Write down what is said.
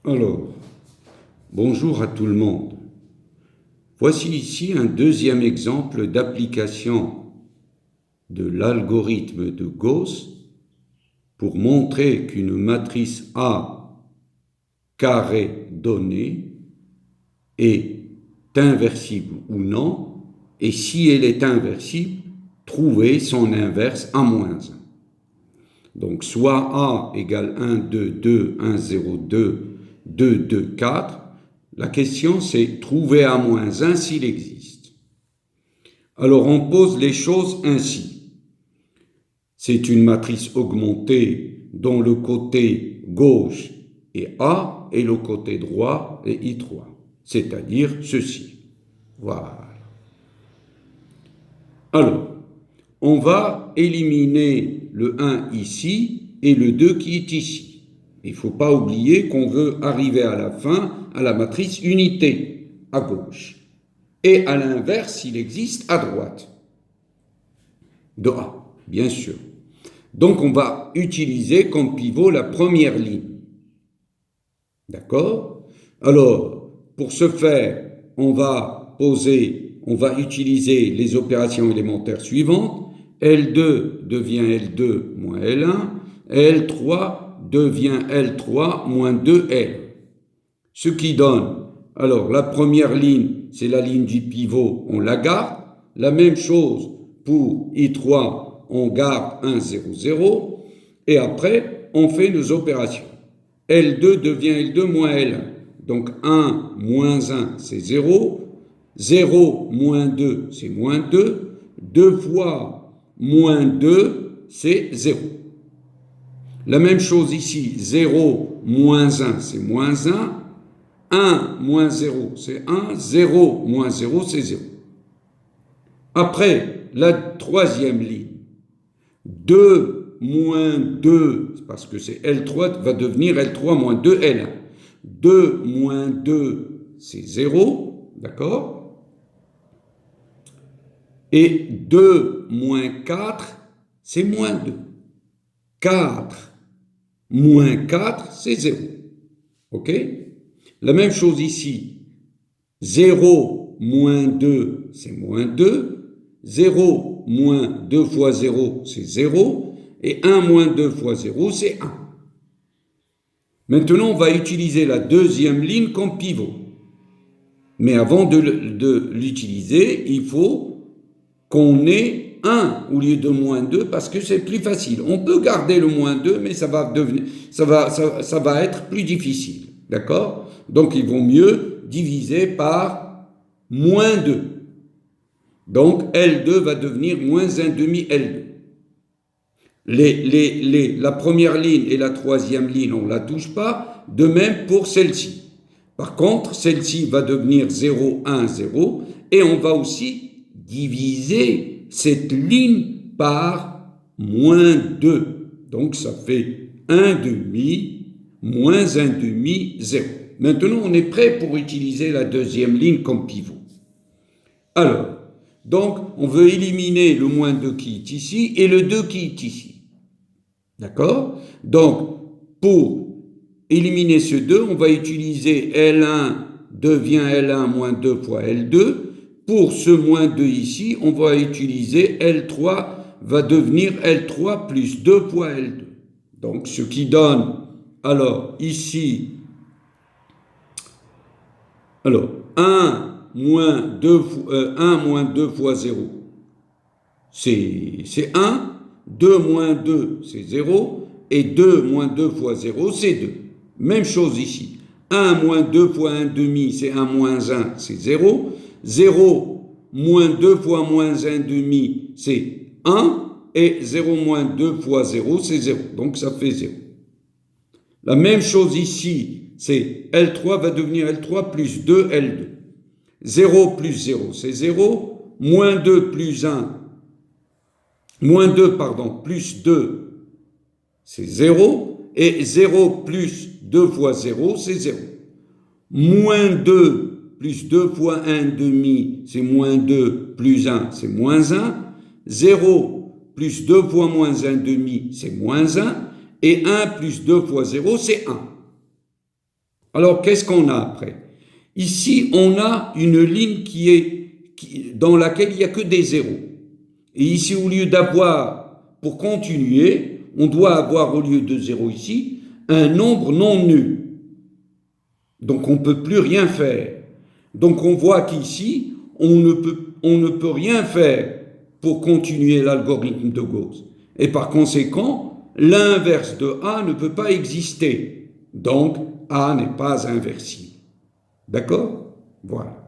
Alors, bonjour à tout le monde. Voici ici un deuxième exemple d'application de l'algorithme de Gauss pour montrer qu'une matrice A carrée donnée est inversible ou non, et si elle est inversible, trouver son inverse A-1. Donc, soit A égale 1, 2, 2, 1, 0, 2, 2, 2, 4. La question, c'est trouver A-1 s'il existe. Alors, on pose les choses ainsi. C'est une matrice augmentée dont le côté gauche est A et le côté droit est I3. C'est-à-dire ceci. Voilà. Alors, on va éliminer le 1 ici et le 2 qui est ici. Il ne faut pas oublier qu'on veut arriver à la fin à la matrice unité, à gauche. Et à l'inverse, il existe à droite de A, bien sûr. Donc, on va utiliser comme pivot la première ligne. D'accord? Alors, pour ce faire, on va utiliser les opérations élémentaires suivantes. L2 devient L2 moins L1, L3 devient L3 moins 2L. Ce qui donne, alors la première ligne, c'est la ligne du pivot, on la garde. La même chose pour I3, on garde 1, 0, 0. Et après, on fait nos opérations. L2 devient L2 moins L1. Donc 1 moins 1, c'est 0. 0 moins 2, c'est moins 2. 2 fois moins 2, c'est 0. La même chose ici, 0 moins 1, c'est moins 1. 1 moins 0, c'est 1. 0 moins 0, c'est 0. Après, la troisième ligne. 2 moins 2, parce que c'est L3, va devenir L3 moins 2L1. 2 moins 2, c'est 0, d'accord? Et 2 moins 4, c'est moins 2. 4 moins 4, c'est 0. OK? La même chose ici. 0 moins 2, c'est moins 2. 0 moins 2 fois 0, c'est 0. Et 1 moins 2 fois 0, c'est 1. Maintenant, on va utiliser la deuxième ligne comme pivot. Mais avant de l'utiliser, il faut qu'on ait 1 au lieu de moins 2 parce que c'est plus facile. On peut garder le moins 2, mais ça va être plus difficile. D'accord? Donc, il vaut mieux diviser par moins 2. Donc, L2 va devenir moins 1 demi L2. La première ligne et la troisième ligne, on ne la touche pas. De même pour celle-ci. Par contre, celle-ci va devenir 0, 1, 0. Et on va aussi diviser cette ligne par moins 2. Donc, ça fait 1 demi, moins 1 demi, 0. Maintenant, on est prêt pour utiliser la deuxième ligne comme pivot. Alors, donc, on veut éliminer le moins 2 qui est ici et le 2 qui est ici. D'accord? Donc, pour éliminer ce 2, on va utiliser L1 devient L1 moins 2 fois L2. Pour ce moins 2 ici, on va utiliser L3 va devenir L3 plus 2 fois L2. Donc, ce qui donne, alors, ici, 1 moins 2 fois 0, c'est 1. 2 moins 2, c'est 0. Et 2 moins 2 fois 0, c'est 2. Même chose ici. 1 moins 2 fois 1 demi, c'est 1 moins 1, c'est 0. 0 moins 2 fois moins 1 demi, c'est 1. Et 0 moins 2 fois 0, c'est 0. Donc, ça fait 0. La même chose ici, c'est L3 va devenir L3 plus 2 L2. 0 plus 0, c'est 0. Moins 2 plus 1, plus 2, c'est 0. Et 0 plus 2 fois 0, c'est 0. Moins 2 plus 2 fois 1 demi, c'est moins 2 plus 1, c'est moins 1. 0 plus 2 fois moins 1 demi, c'est moins 1. Et 1 plus 2 fois 0, c'est 1. Alors, qu'est-ce qu'on a après? Ici, on a une ligne dans laquelle il n'y a que des zéros. Et ici, au lieu d'avoir, pour continuer, on doit avoir, au lieu de 0 ici, un nombre non nul. Donc, on ne peut plus rien faire. Donc, on voit qu'ici, on ne peut rien faire pour continuer l'algorithme de Gauss. Et par conséquent, l'inverse de A ne peut pas exister. Donc, A n'est pas inversible. D'accord? Voilà.